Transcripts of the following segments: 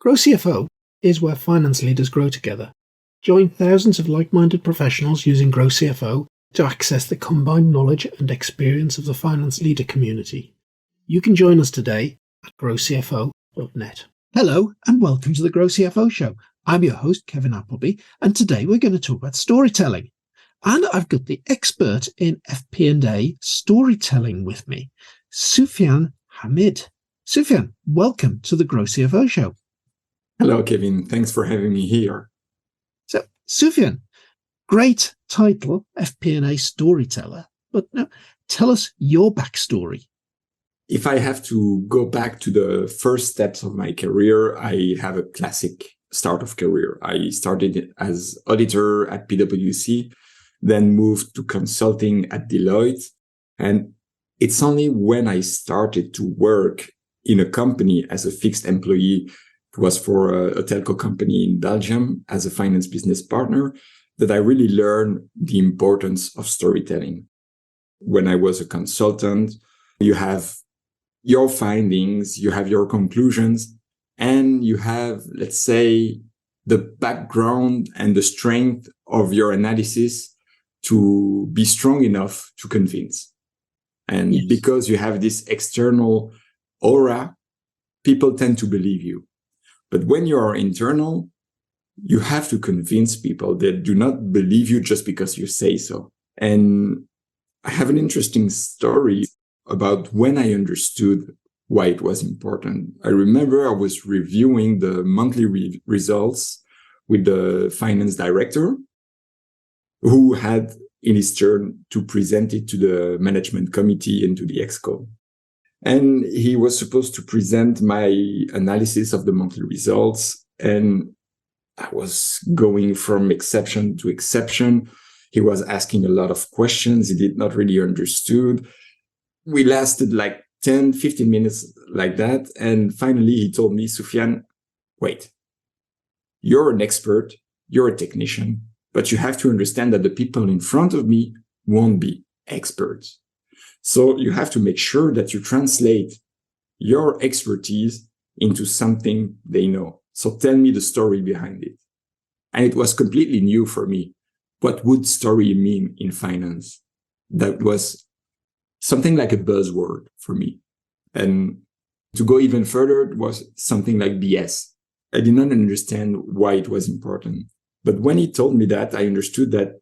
GrowCFO is where finance leaders grow together. Join thousands of like-minded professionals using GrowCFO to access the combined knowledge and experience of the finance leader community. You can join us today at growcfo.net. Hello and welcome to the GrowCFO Show. I'm your host, Kevin Appleby, and today we're going to talk about storytelling. And I've got the expert in FP&A storytelling with me, Soufyan Hamid. Soufyan, welcome to the GrowCFO Show. Hello, Kevin. Thanks for having me here. So, Soufyan, great title, FP&A storyteller, but now tell us your backstory. If I have to go back to the first steps of my career, I have a classic start of career. I started as auditor at PwC, then moved to consulting at Deloitte. And it's only when I started to work in a company as a fixed employee, it was for a telco company in Belgium as a finance business partner, that I really learned the importance of storytelling. When I was a consultant, you have your findings, you have your conclusions, and you have, let's say, the background and the strength of your analysis to be strong enough to convince. And yes, because you have this external aura, people tend to believe you. But when you are internal, you have to convince people that do not believe you just because you say so. And I have an interesting story about when I understood why it was important. I remember I was reviewing the monthly results with the finance director, who had in his turn to present it to the management committee and to the exco. And he was supposed to present my analysis of the monthly results. And I was going from exception to exception. He was asking a lot of questions. He did not really understood. We lasted like 10, 15 minutes like that. And finally, he told me, Soufyan, wait, you're an expert, you're a technician, but you have to understand that the people in front of me won't be experts. So you have to make sure that you translate your expertise into something they know. So tell me the story behind it. And it was completely new for me. What would story mean in finance? That was something like a buzzword for me. And to go even further, it was something like BS. I did not understand why it was important. But when he told me that, I understood that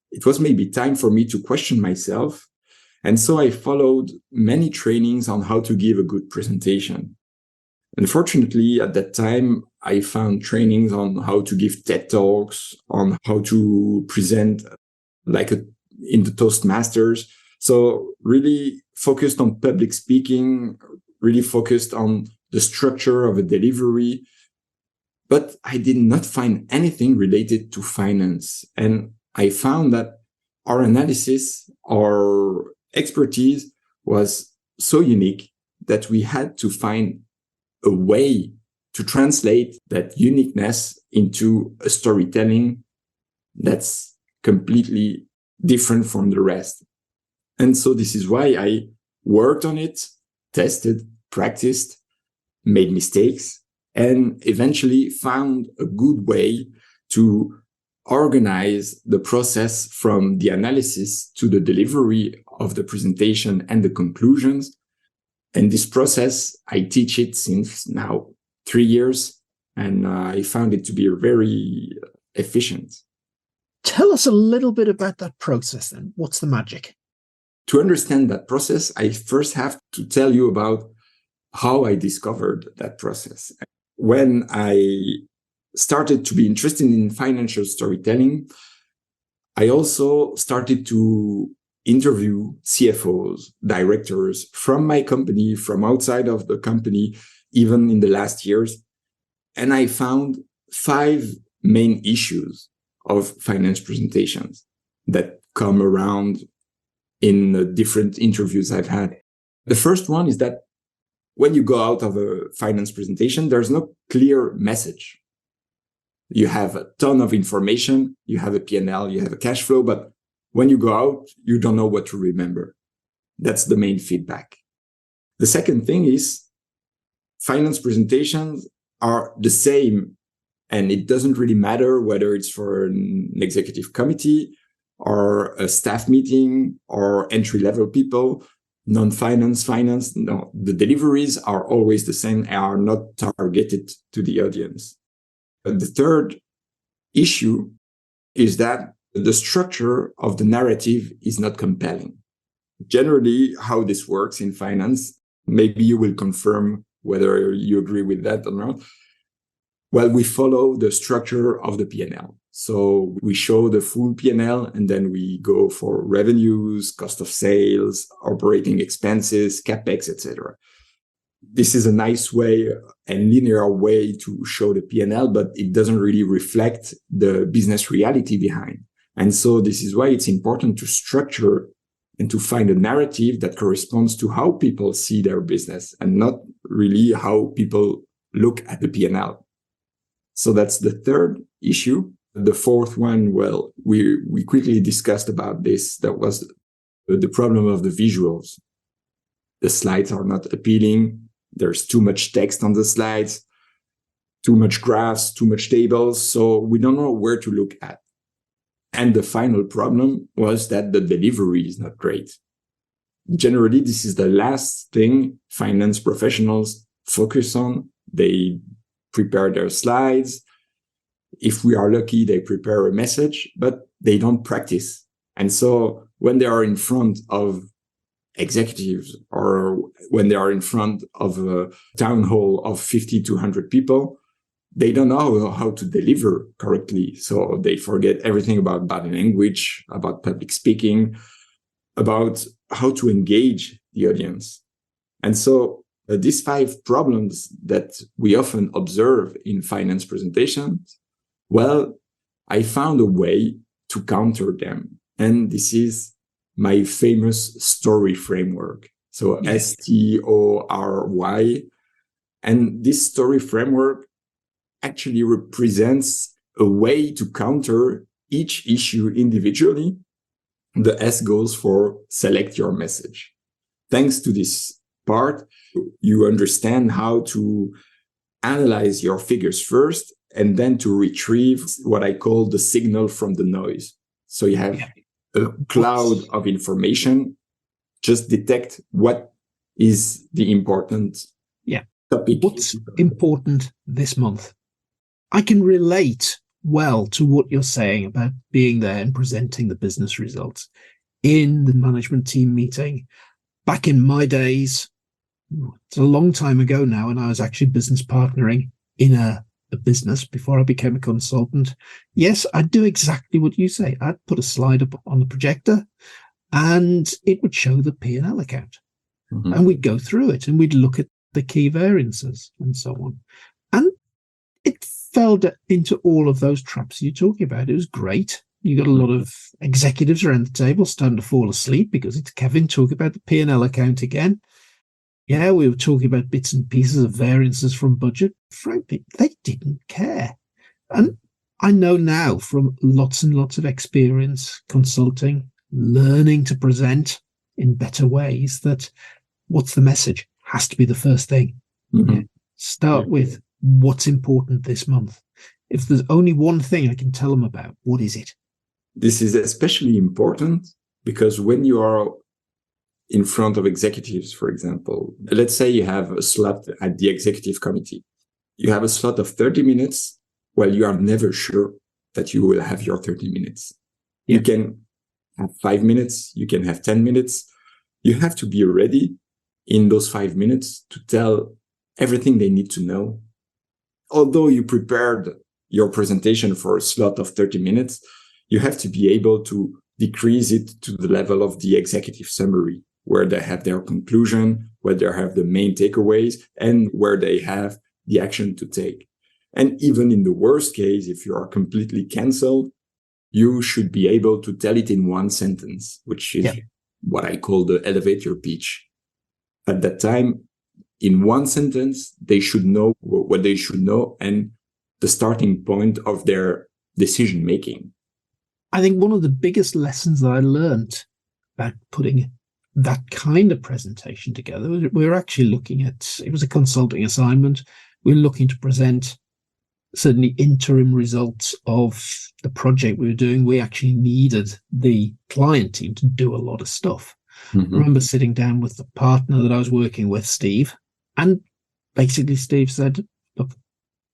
it was maybe time for me to question myself. And so I followed many trainings on how to give a good presentation. Unfortunately, at that time, I found trainings on how to give TED Talks, on how to present in the Toastmasters. So really focused on public speaking, really focused on the structure of a delivery. But I did not find anything related to finance. And I found that our analysis, our expertise was so unique that we had to find a way to translate that uniqueness into a storytelling that's completely different from the rest. And so this is why I worked on it, tested, practiced, made mistakes, and eventually found a good way to organize the process from the analysis to the delivery of the presentation and the conclusions. And this process, I teach it since now 3 years, and I found it to be very efficient. Tell us a little bit about that process then. What's the magic? To understand that process, I first have to tell you about how I discovered that process. When I started to be interested in financial storytelling, I also started to interview CFOs, directors from my company, from outside of the company, even in the last years. And I found 5 main issues of finance presentations that come around in the different interviews I've had. The first one is that when you go out of a finance presentation, there's no clear message. You have a ton of information, you have a P&L, you have a cash flow, but when you go out, you don't know what to remember. That's the main feedback. The second thing is finance presentations are the same. And it doesn't really matter whether it's for an executive committee or a staff meeting or entry-level people, non-finance, finance. No, the deliveries are always the same and are not targeted to the audience. The third issue is that the structure of the narrative is not compelling. Generally, how this works in finance, maybe you will confirm whether you agree with that or not. Well, we follow the structure of the P&L. So we show the full P&L and then we go for revenues, cost of sales, operating expenses, CapEx, etc. This is a nice way and linear way to show the P&L, but it doesn't really reflect the business reality behind. And so this is why it's important to structure and to find a narrative that corresponds to how people see their business and not really how people look at the P&L. So that's the third issue. The fourth one, well, we quickly discussed about this. That was the problem of the visuals. The slides are not appealing. There's too much text on the slides, too much graphs, too much tables. So we don't know where to look at. And the final problem was that the delivery is not great. Generally, this is the last thing finance professionals focus on. They prepare their slides. If we are lucky, they prepare a message, but they don't practice. And so when they are in front of executives or when they are in front of a town hall of 50 to 100 people, they don't know how to deliver correctly. So they forget everything about body language, about public speaking, about how to engage the audience. And so these 5 problems that we often observe in finance presentations, well, I found a way to counter them. And this is my famous story framework. So STORY. And this story framework actually represents a way to counter each issue individually. The S goes for select your message. Thanks to this part, you understand how to analyze your figures first and then to retrieve what I call the signal from the noise. So you have a cloud of information, just detect what is the important topic. What's important this month? I can relate well to what you're saying about being there and presenting the business results in the management team meeting. Back in my days, it's a long time ago now, and I was actually business partnering in a business before I became a consultant. Yes, I'd do exactly what you say. I'd put a slide up on the projector and it would show the P&L account. Mm-hmm. And we'd go through it and we'd look at the key variances and so on. And it fell into all of those traps you're talking about. It was great. You got a lot of executives around the table starting to fall asleep because it's Kevin talking about the P&L account again. Yeah, we were talking about bits and pieces of variances from budget. Frankly, they didn't care. And I know now from lots and lots of experience consulting, learning to present in better ways, that what's the message has to be the first thing. Mm-hmm. Start with what's important this month. If there's only one thing I can tell them about, what is it? This is especially important because when you are in front of executives, for example, let's say you have a slot at the executive committee. You have a slot of 30 minutes. Well, you are never sure that you will have your 30 minutes. Yeah. You can have 5 minutes. You can have 10 minutes. You have to be ready in those 5 minutes to tell everything they need to know. Although you prepared your presentation for a slot of 30 minutes, you have to be able to decrease it to the level of the executive summary, where they have their conclusion, where they have the main takeaways, and where they have the action to take. And even in the worst case, if you are completely canceled, you should be able to tell it in one sentence, which is what I call the elevator pitch. At that time, in one sentence, they should know what they should know and the starting point of their decision making. I think one of the biggest lessons that I learned about putting that kind of presentation together, we were actually looking at, it was a consulting assignment. we're looking to present certainly interim results of the project we were doing. We actually needed the client team to do a lot of stuff. Mm-hmm. I remember sitting down with the partner that I was working with, Steve, and basically Steve said, look,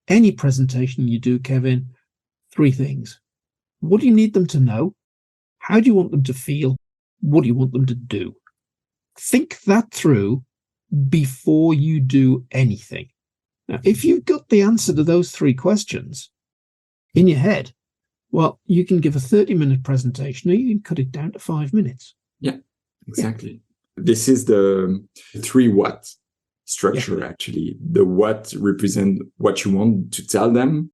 any presentation you do, Kevin, 3 things. What do you need them to know? How do you want them to feel? What do you want them to do? Think that through before you do anything. Now, if you've got the answer to those 3 questions in your head, well, you can give a 30-minute presentation or you can cut it down to 5 minutes. Yeah, exactly. Yeah. This is the 3 what structure, actually. The what represent what you want to tell them.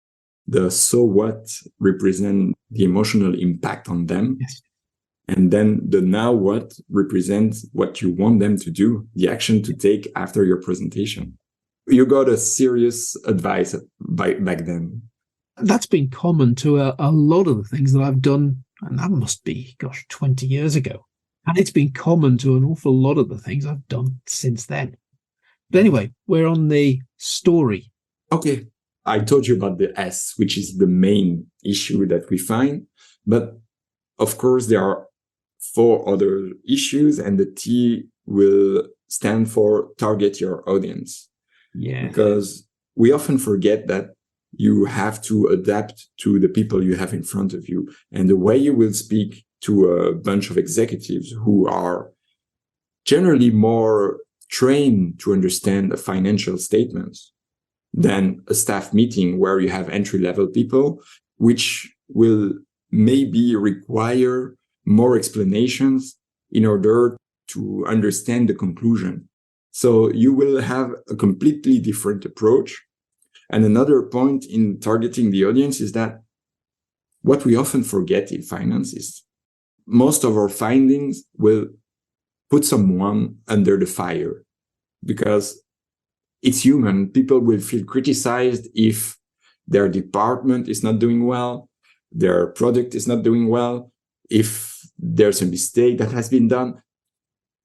The so what represent the emotional impact on them. Yes. And then the now what represents what you want them to do, the action to take after your presentation. You got a serious advice back then. That's been common to a lot of the things that I've done, and that must be, 20 years ago. And it's been common to an awful lot of the things I've done since then. But anyway, we're on the story. Okay. I told you about the S, which is the main issue that we find. But of course, there are 4 other issues, and the T will stand for target your audience. Yeah. Because we often forget that you have to adapt to the people you have in front of you. And the way you will speak to a bunch of executives who are generally more trained to understand the financial statements than a staff meeting where you have entry-level people, which will maybe require more explanations in order to understand the conclusion. So you will have a completely different approach. And another point in targeting the audience is that what we often forget in finance is most of our findings will put someone under the fire, because it's human. People will feel criticized if their department is not doing well, their product is not doing well, if there's a mistake that has been done.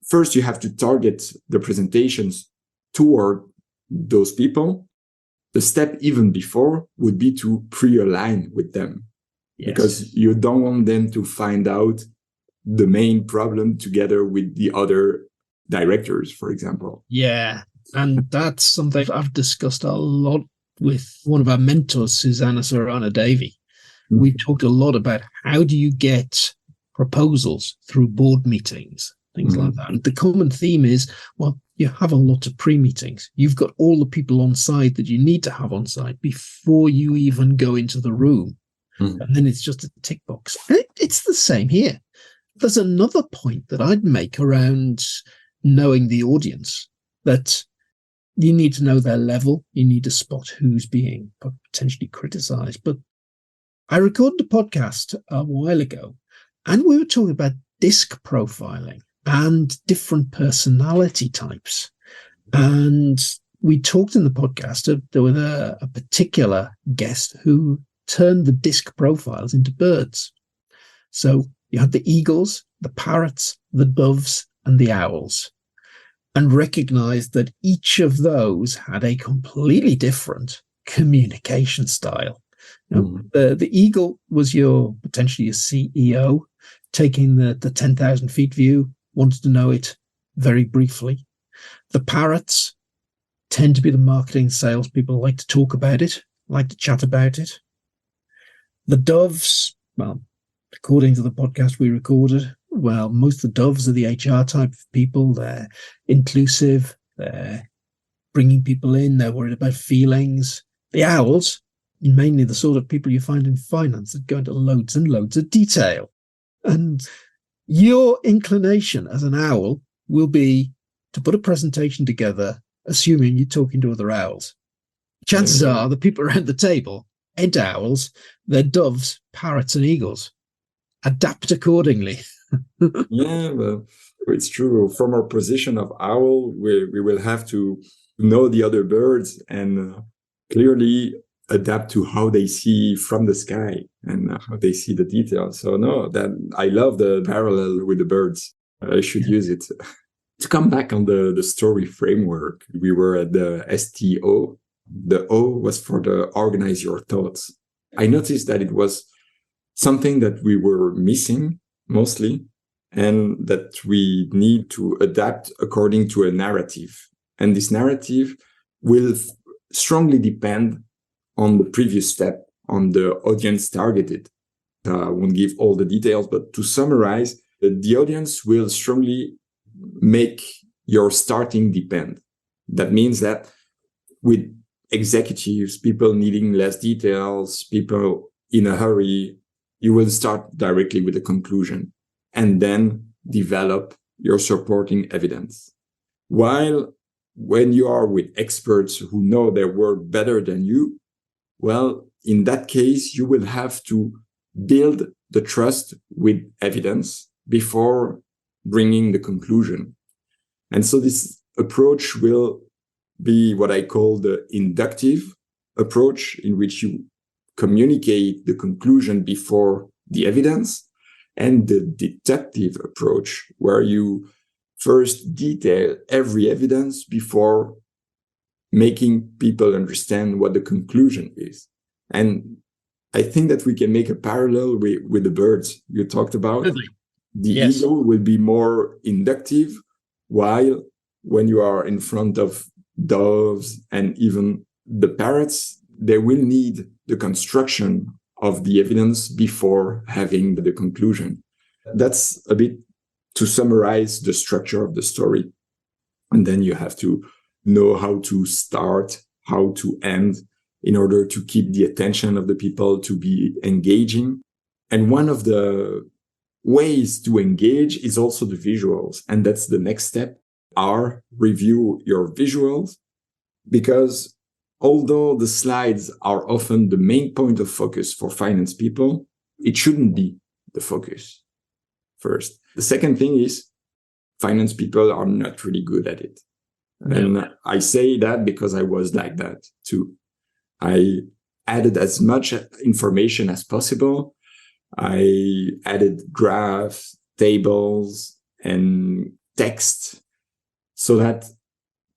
First, you have to target the presentations toward those people. The step even before would be to pre-align with them. Yes. Because you don't want them to find out the main problem together with the other directors, for example. Yeah. And that's something I've discussed a lot with one of our mentors, Susanna Sorana Davey. Mm-hmm. We've talked a lot about how do you get proposals through board meetings, things like that. And the common theme is, well, you have a lot of pre-meetings. You've got all the people on site that you need to have on site before you even go into the room. And then it's just a tick box. It's the same here. There's another point that I'd make around knowing the audience, that you need to know their level. You need to spot who's being potentially criticized. But I recorded a podcast a while ago, and we were talking about disc profiling and different personality types. And we talked in the podcast with a particular guest who turned the disc profiles into birds. So you had the eagles, the parrots, the doves, and the owls, and recognized that each of those had a completely different communication style. Now, the eagle was potentially a CEO, taking the 10,000 feet view, wanted to know it very briefly. The parrots tend to be the marketing salespeople, like to talk about it, like to chat about it. The doves, well, according to the podcast we recorded, well, most of the doves are the HR type of people. They're inclusive. They're bringing people in. They're worried about feelings. The owls, mainly the sort of people you find in finance that go into loads and loads of detail. And your inclination as an owl will be to put a presentation together, assuming you're talking to other owls. Chances are the people around the table ain't owls. They're doves, parrots, and eagles. Adapt accordingly. Yeah, well, it's true. From our position of owl, we will have to know the other birds and clearly adapt to how they see from the sky and how they see the details. So no, that I love the parallel with the birds. I should use it. To come back on the story framework, we were at the STO The O was for the organize your thoughts. I noticed that it was something that we were missing mostly, and that we need to adapt according to a narrative. And this narrative will strongly depend on the previous step, on the audience targeted. I won't give all the details, but to summarize, the audience will strongly make your starting depend. That means that with executives, people needing less details, people in a hurry, you will start directly with the conclusion and then develop your supporting evidence. While when you are with experts who know their work better than you, well, in that case, you will have to build the trust with evidence before bringing the conclusion. And so this approach will be what I call the inductive approach, in which you communicate the conclusion before the evidence, and the deductive approach, where you first detail every evidence before making people understand what the conclusion is. And I think that we can make a parallel with the birds you talked about. Really? The Yes. eagle will be more inductive, while when you are in front of doves and even the parrots, they will need the construction of the evidence before having the conclusion. That's a bit to summarize the structure of the story. And then you have to know how to start, how to end, in order to keep the attention of the people, to be engaging. And one of the ways to engage is also the visuals. And that's the next step. Review your visuals, because although the slides are often the main point of focus for finance people, it shouldn't be the focus first. The second thing is finance people are not really good at it. No. And I say that because I was like that too. I added as much information as possible. I added graphs, tables, and text so that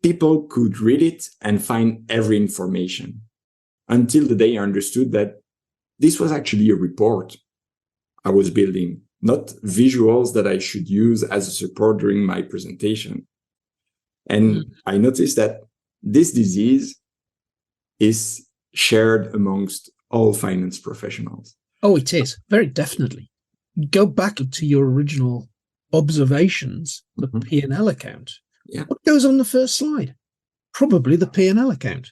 people could read it and find every information, until the day I understood that this was actually a report I was building, not visuals that I should use as a support during my presentation. And I noticed that this disease is shared amongst all finance professionals. Oh, it is, very definitely. Go back to your original observations, the P&L account. Yeah. What goes on the first slide? Probably the P&L account.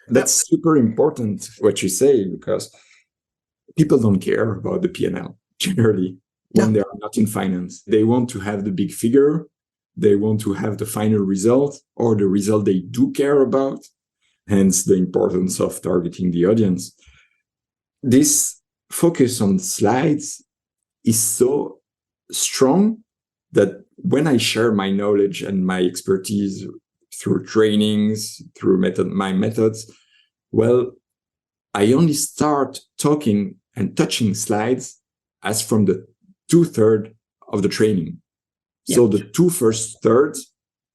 That's super important what you say, because people don't care about the P&L generally when they are not in finance. They want to have the big figure. They want to have the final result, or the result they do care about. Hence the importance of targeting the audience. This focus on slides is so strong that when I share my knowledge and my expertise through trainings, through my methods, well, I only start talking and touching slides as from the 2/3 of the training. Yeah. So the 2 first thirds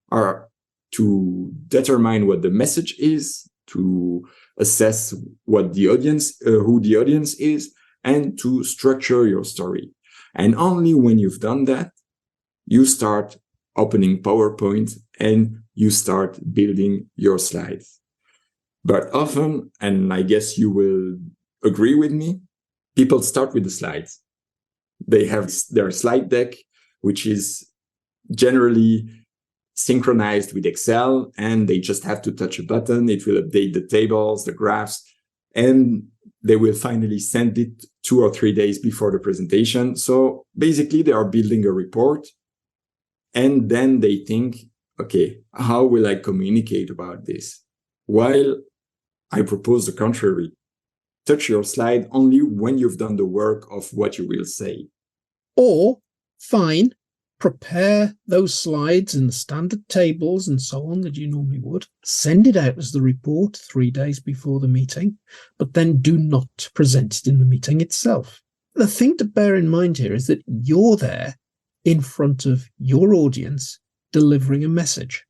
are to determine what the message is, to assess what the audience, who the audience is, and to structure your story. And only when you've done that, you start opening PowerPoint and you start building your slides. But often, and I guess you will agree with me, people start with the slides. They have their slide deck, which is generally synchronized with Excel, and they just have to touch a button. It will update the tables, the graphs, and they will finally send it 2 or 3 days before the presentation. So basically, they are building a report. And then they think, okay, how will I communicate about this? While I propose the contrary. Touch your slide only when you've done the work of what you will say. Or, fine, prepare those slides in the standard tables and so on that you normally would. Send it out as the report 3 days before the meeting, but then do not present it in the meeting itself. The thing to bear in mind here is that you're there in front of your audience delivering a message.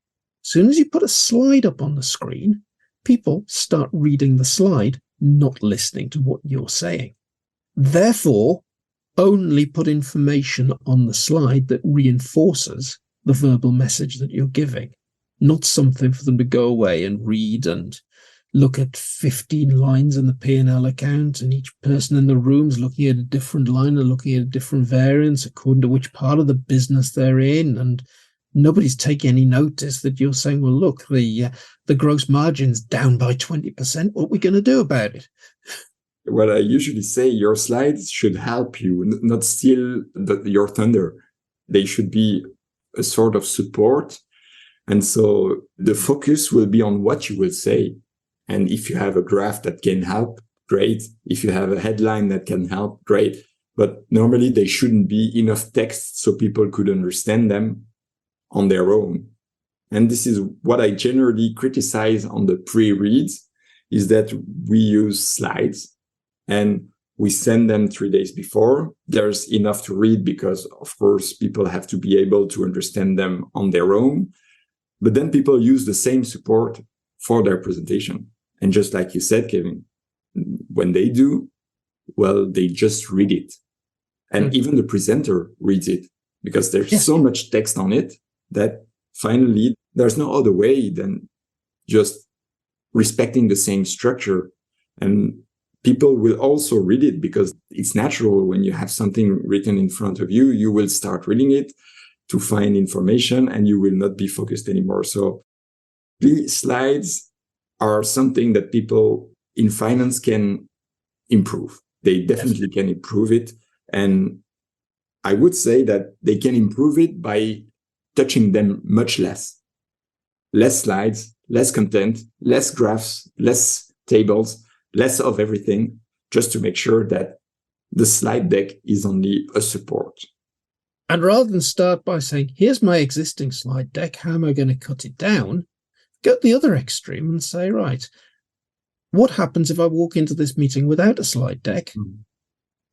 As soon as you put a slide up on the screen, people start reading the slide, not listening to what you're saying. Therefore, only put information on the slide that reinforces the verbal message that you're giving, not something for them to go away and read and look at 15 lines in the P&L account, and each person in the room's looking at a different line and looking at a different variance according to which part of the business they're in, and nobody's taking any notice that you're saying, well, look, the gross margin's down by 20%. What are we going to do about it? What I usually say, your slides should help you, not steal your thunder. They should be a sort of support. And so the focus will be on what you will say. And if you have a graph that can help, great. If you have a headline that can help, great. But normally they shouldn't be enough text so people could understand them on their own. And this is what I generally criticize on the pre-reads, is that we use slides and we send them 3 days before. There's enough to read because, of course, people have to be able to understand them on their own. But then people use the same support for their presentation. And just like you said, Kevin, when they do, well, they just read it. And even the presenter reads it because there's so much text on it that finally there's no other way than just respecting the same structure. And people will also read it because it's natural. When you have something written in front of you, you will start reading it to find information and you will not be focused anymore. So the slides are something that people in finance can improve. They definitely can improve it. And I would say that they can improve it by touching them much less. Less slides, less content, less graphs, less tables, less of everything, just to make sure that the slide deck is only a support. And rather than start by saying, here's my existing slide deck, how am I going to cut it down? Go to the other extreme and say, right, what happens if I walk into this meeting without a slide deck?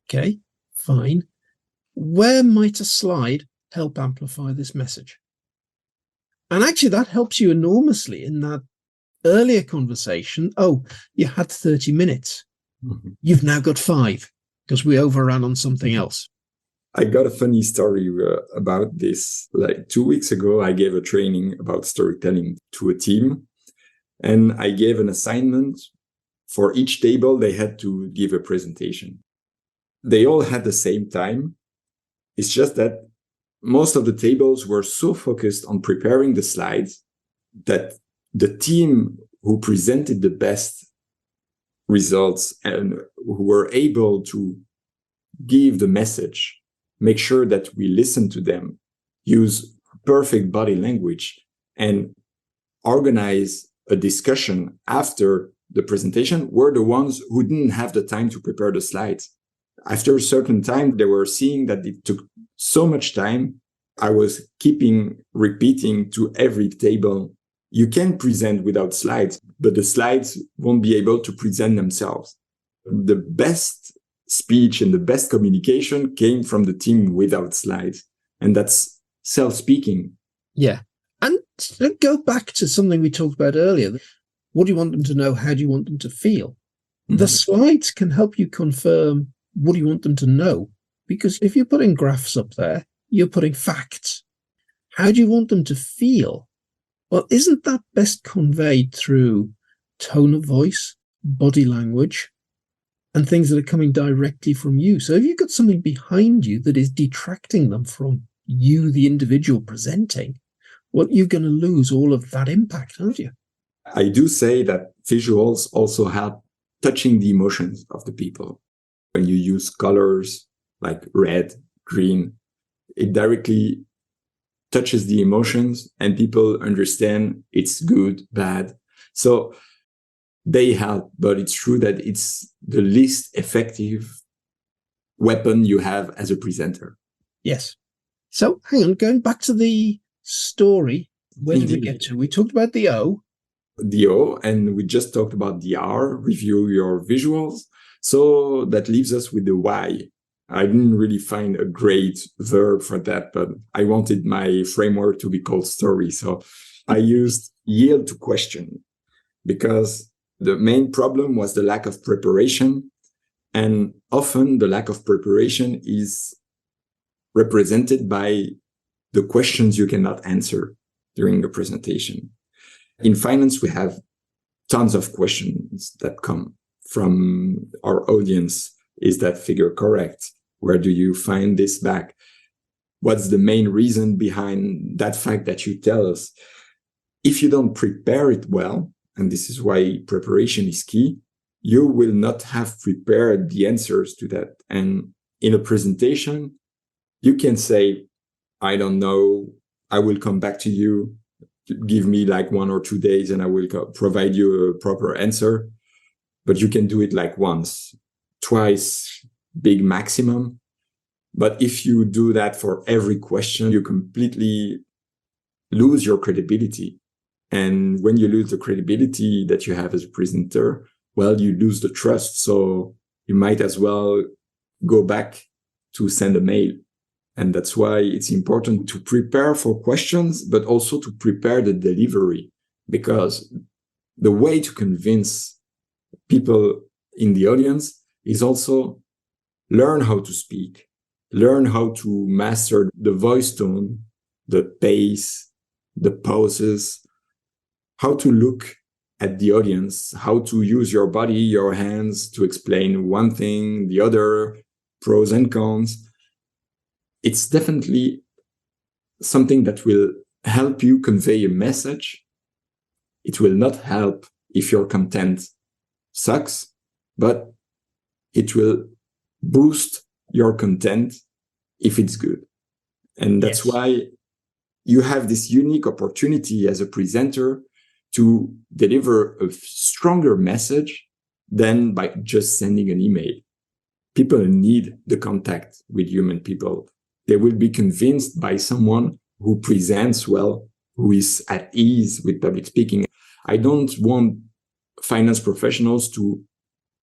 Okay, fine. Where might a slide help amplify this message? And actually, that helps you enormously in that earlier conversation. Oh, you had 30 minutes. You've now got 5 because we overran on something else. I got a funny story about this. Like 2 weeks ago, I gave a training about storytelling to a team, and I gave an assignment. For each table, they had to give a presentation. They all had the same time. It's just that most of the tables were so focused on preparing the slides that the team who presented the best results and who were able to give the message, make sure that we listen to them, use perfect body language, and organize a discussion after the presentation were the ones who didn't have the time to prepare the slides. After a certain time, they were seeing that it took so much time. I was repeating to every table, you can present without slides, but the slides won't be able to present themselves. The best speech and the best communication came from the team without slides. And that's self-speaking. Yeah. And go back to something we talked about earlier. What do you want them to know? How do you want them to feel? The slides can help you confirm what do you want them to know. Because if you're putting graphs up there, you're putting facts. How do you want them to feel? Well, isn't that best conveyed through tone of voice, body language, and things that are coming directly from you? So if you've got something behind you that is detracting them from you, the individual presenting, well, you're going to lose all of that impact, aren't you? I do say that visuals also help touching the emotions of the people. When you use colors like red, green, it directly touches the emotions and people understand it's good, bad. So they help, but it's true that it's the least effective weapon you have as a presenter. Yes. So hang on, going back to the story, where did we get to? We talked about the O. The O, and we just talked about the R, review your visuals. So that leaves us with the Y. I didn't really find a great verb for that, but I wanted my framework to be called story. So I used yield to question. because the main problem was the lack of preparation. And often the lack of preparation is represented by the questions you cannot answer during the presentation. In finance, we have tons of questions that come from our audience. Is that figure correct? Where do you find this back? What's the main reason behind that fact that you tell us? If you don't prepare it well, and this is why preparation is key, you will not have prepared the answers to that. And in a presentation, you can say, I don't know, I will come back to you, give me like 1 or 2 days and I will provide you a proper answer. But you can do it like once, twice, big maximum. But if you do that for every question, you completely lose your credibility. And when you lose the credibility that you have as a presenter, well, you lose the trust. So you might as well go back to send a mail. And that's why it's important to prepare for questions, but also to prepare the delivery, because the way to convince people in the audience is also learn how to speak, learn how to master the voice tone, the pace, the pauses, how to look at the audience, how to use your body, your hands to explain one thing, the other, pros and cons. It's definitely something that will help you convey a message. It will not help if your content sucks, but it will boost your content if it's good. And that's why you have this unique opportunity as a presenter to deliver a stronger message than by just sending an email. People need the contact with human people. They will be convinced by someone who presents well, who is at ease with public speaking. I don't want finance professionals to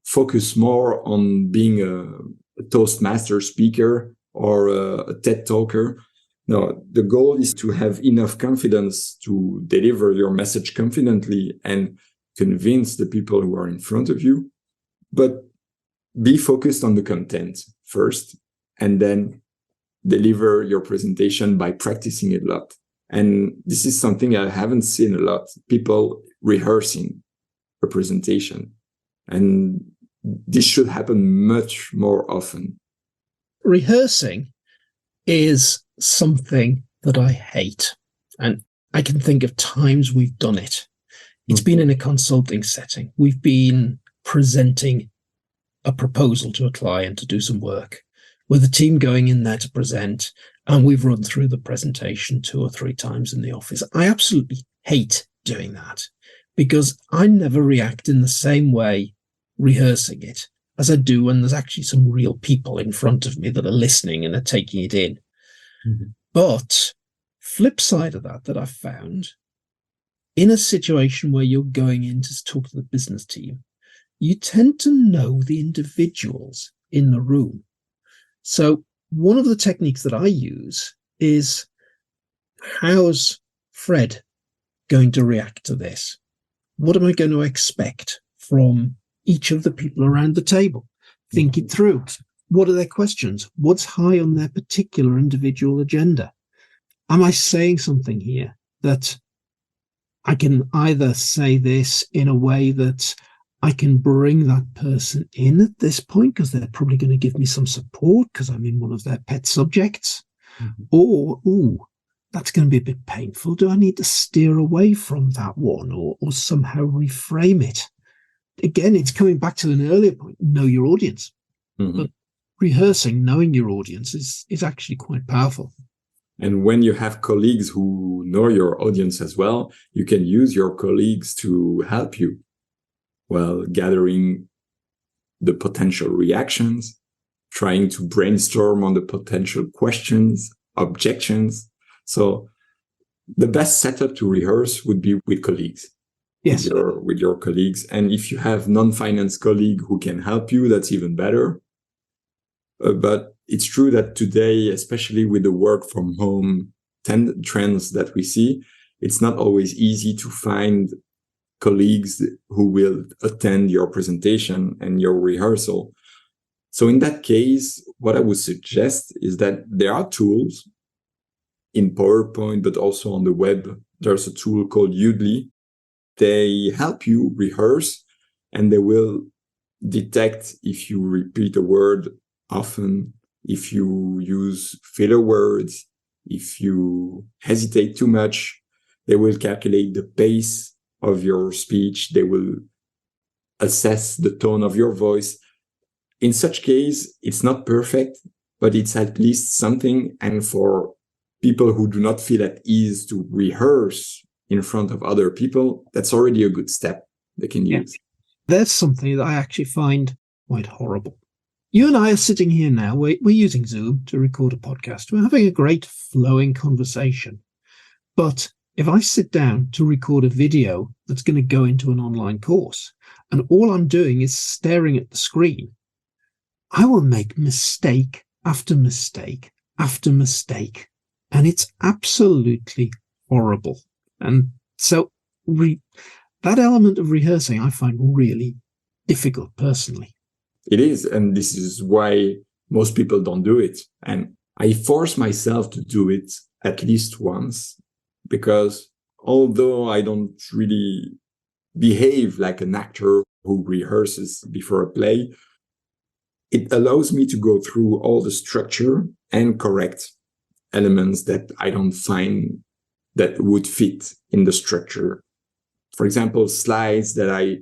focus more on being a Toastmaster speaker or a TED talker. No, the goal is to have enough confidence to deliver your message confidently and convince the people who are in front of you. But be focused on the content first, and then deliver your presentation by practicing it a lot. And this is something I haven't seen a lot, people rehearsing a presentation. And this should happen much more often. Rehearsing is something that I hate. And I can think of times we've done it. It's been in a consulting setting. We've been presenting a proposal to a client to do some work, with a team going in there to present, and we've run through the presentation 2 or 3 times in the office. I absolutely hate doing that because I never react in the same way rehearsing it as I do when there's actually some real people in front of me that are listening and are taking it in. Mm-hmm. But flip side of that I've found, in a situation where you're going in to talk to the business team, you tend to know the individuals in the room. So one of the techniques that I use is, how's Fred going to react to this? What am I going to expect from each of the people around the table? Think it through. What are their questions? What's high on their particular individual agenda? Am I saying something here that I can either say this in a way that I can bring that person in at this point because they're probably going to give me some support because I'm in one of their pet subjects, or, that's going to be a bit painful. Do I need to steer away from that one or somehow reframe it? Again, it's coming back to an earlier point, know your audience. Mm-hmm. But rehearsing, knowing your audience is actually quite powerful. And when you have colleagues who know your audience as well, you can use your colleagues to help you while gathering the potential reactions, trying to brainstorm on the potential questions, objections. So the best setup to rehearse would be with colleagues. Yes. With your colleagues. And if you have non-finance colleague who can help you, that's even better. But it's true that today, especially with the work from home trends that we see, it's not always easy to find colleagues who will attend your presentation and your rehearsal. So in that case, what I would suggest is that there are tools in PowerPoint, but also on the web. There's a tool called Udly. They help you rehearse, and they will detect if you repeat a word often, if you use filler words, if you hesitate too much. They will calculate the pace of your speech. They will assess the tone of your voice. In such case, it's not perfect, but it's at least something. And for people who do not feel at ease to rehearse in front of other people, that's already a good step they can use. There's something that I actually find quite horrible. You and I are sitting here now. We're using Zoom to record a podcast. We're having a great flowing conversation. But if I sit down to record a video that's going to go into an online course, and all I'm doing is staring at the screen, I will make mistake after mistake after mistake. And it's absolutely horrible. And so that element of rehearsing I find really difficult personally. It is. And this is why most people don't do it. And I force myself to do it at least once, because although I don't really behave like an actor who rehearses before a play, it allows me to go through all the structure and correct elements that I don't find that would fit in the structure. For example, slides that I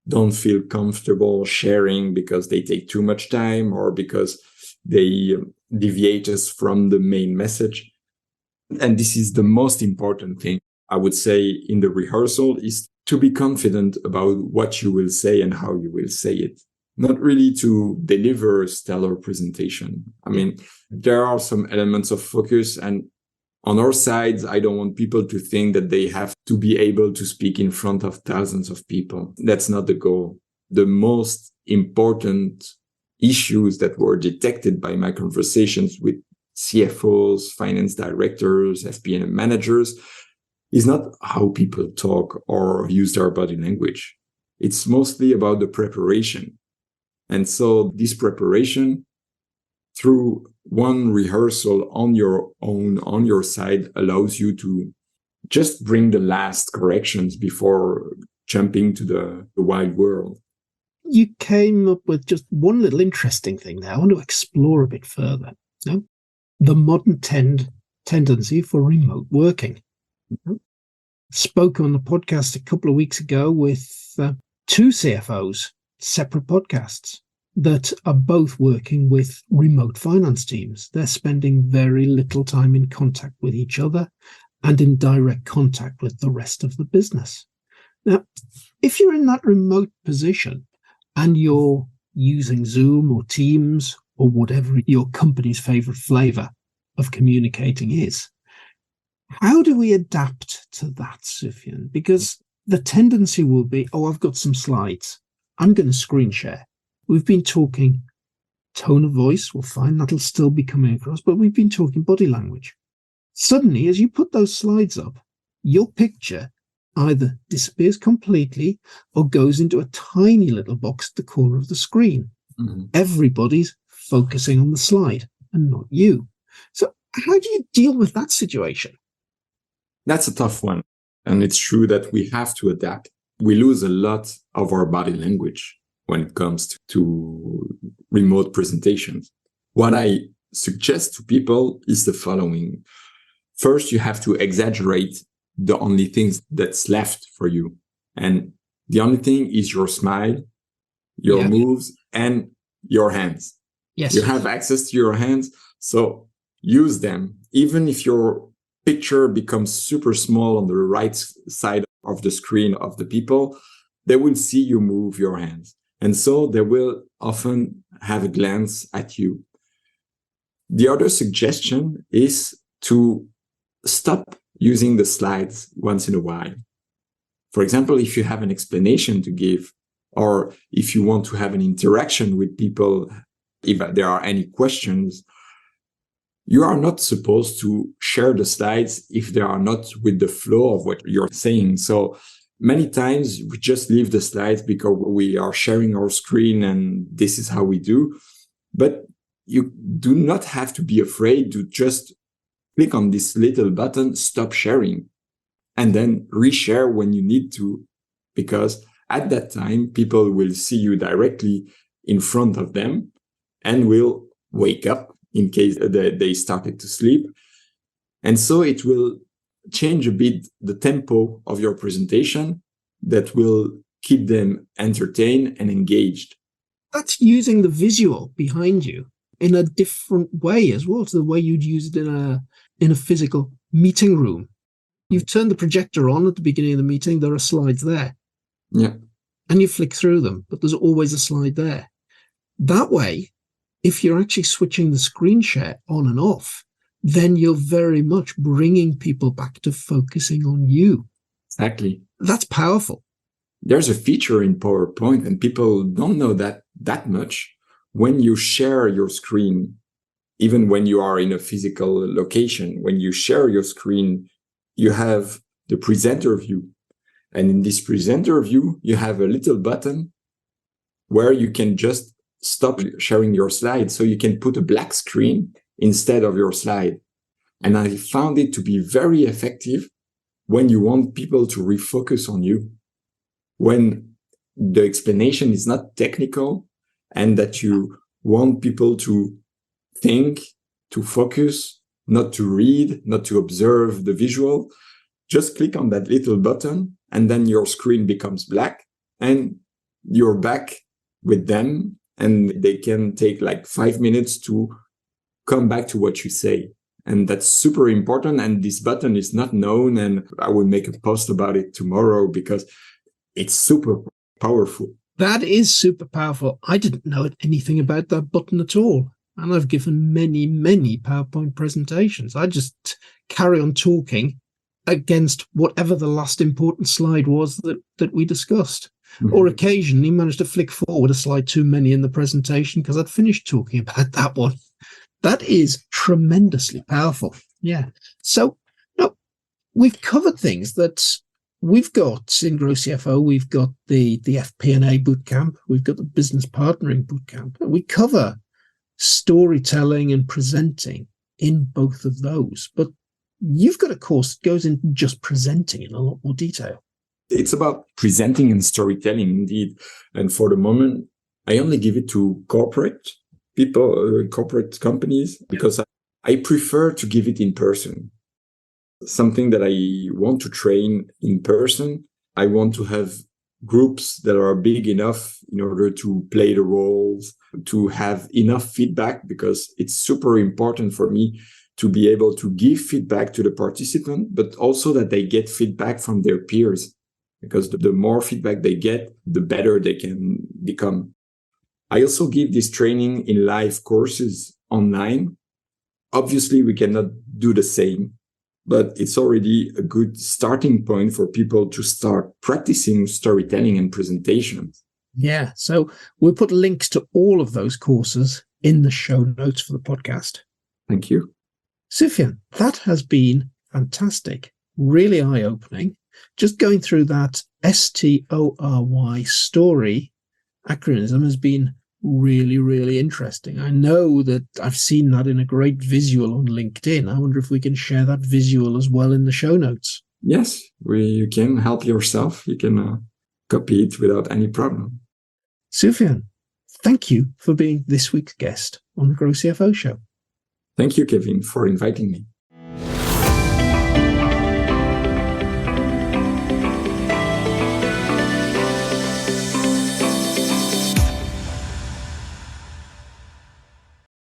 don't feel comfortable sharing because they take too much time or because they deviate us from the main message. And this is the most important thing, I would say, in the rehearsal, is to be confident about what you will say and how you will say it. Not really to deliver a stellar presentation. I mean, there are some elements of focus, and on our sides, I don't want people to think that they have to be able to speak in front of thousands of people. That's not the goal. The most important issues that were detected by my conversations with CFOs, finance directors, FP&A managers is not how people talk or use their body language. It's mostly about the preparation. And so this preparation through one rehearsal on your own, on your side, allows you to just bring the last corrections before jumping to the wide world. You came up with just one little interesting thing there. I want to explore a bit further. No? The modern tendency for remote working. Mm-hmm. Spoke on the podcast a couple of weeks ago with two CFOs, separate podcasts, that are both working with remote finance teams. They're spending very little time in contact with each other and in direct contact with the rest of the business. Now, if you're in that remote position and you're using Zoom or Teams or whatever your company's favorite flavor of communicating is, how do we adapt to that, Soufyan? Because the tendency will be, I've got some slides. I'm going to screen share. We've been talking tone of voice. We'll find that'll still be coming across, but we've been talking body language. Suddenly, as you put those slides up, your picture either disappears completely or goes into a tiny little box at the corner of the screen. Mm-hmm. Everybody's focusing on the slide and not you. So how do you deal with that situation? That's a tough one. And it's true that we have to adapt. We lose a lot of our body language when it comes to remote presentations. What I suggest to people is the following. First, you have to exaggerate the only things that's left for you. And the only thing is your smile, your moves, and your hands. Yes. You have access to your hands, so use them. Even if your picture becomes super small on the right side of the screen of the people, they will see you move your hands. And so they will often have a glance at you. The other suggestion is to stop using the slides once in a while. For example, if you have an explanation to give, or if you want to have an interaction with people, if there are any questions, you are not supposed to share the slides if they are not with the flow of what you're saying. So many times we just leave the slides because we are sharing our screen and this is how we do. But you do not have to be afraid to just click on this little button, stop sharing, and then reshare when you need to, because at that time, people will see you directly in front of them and will wake up in case they started to sleep. And so it will change a bit the tempo of your presentation that will keep them entertained and engaged. That's using the visual behind you in a different way as well to the way you'd use it in a physical meeting room. You've turned the projector on at the beginning of the meeting. There are slides there. Yeah. And you flick through them, but there's always a slide there. That way, if you're actually switching the screen share on and off, then you're very much bringing people back to focusing on you. Exactly. That's powerful. There's a feature in PowerPoint, and people don't know that much. When you share your screen, even when you are in a physical location, when you share your screen, you have the presenter view. And in this presenter view, you have a little button where you can just stop sharing your slide. So you can put a black screen instead of your slide. And I found it to be very effective when you want people to refocus on you, when the explanation is not technical and that you want people to think, to focus, not to read, not to observe the visual. Just click on that little button and then your screen becomes black and you're back with them, and they can take like 5 minutes to come back to what you say. And that's super important. And this button is not known. And I will make a post about it tomorrow because it's super powerful. That is super powerful. I didn't know anything about that button at all. And I've given many, many PowerPoint presentations. I just carry on talking against whatever the last important slide was that we discussed. Mm-hmm. Or occasionally managed to flick forward a slide too many in the presentation because I'd finished talking about that one. That is tremendously powerful. Yeah. So, no, we've covered things that we've got in GrowCFO. We've got the FP&A bootcamp. We've got the business partnering bootcamp. And we cover storytelling and presenting in both of those. But you've got a course that goes into just presenting in a lot more detail. It's about presenting and storytelling, indeed. And for the moment, I only give it to corporate people, corporate companies, because I prefer to give it in person. Something that I want to train in person. I want to have groups that are big enough in order to play the roles, to have enough feedback, because it's super important for me to be able to give feedback to the participant, but also that they get feedback from their peers, because the more feedback they get, the better they can become. I also give this training in live courses online. Obviously, we cannot do the same, but it's already a good starting point for people to start practicing storytelling and presentations. Yeah, so we'll put links to all of those courses in the show notes for the podcast. Thank you. Soufyan, that has been fantastic, really eye-opening. Just going through that STORY story acronym has been really, really interesting. I know that I've seen that in a great visual on LinkedIn. I wonder if we can share that visual as well in the show notes. Yes, you can help yourself. You can copy it without any problem. Soufyan, thank you for being this week's guest on the GrowCFO Show. Thank you, Kevin, for inviting me.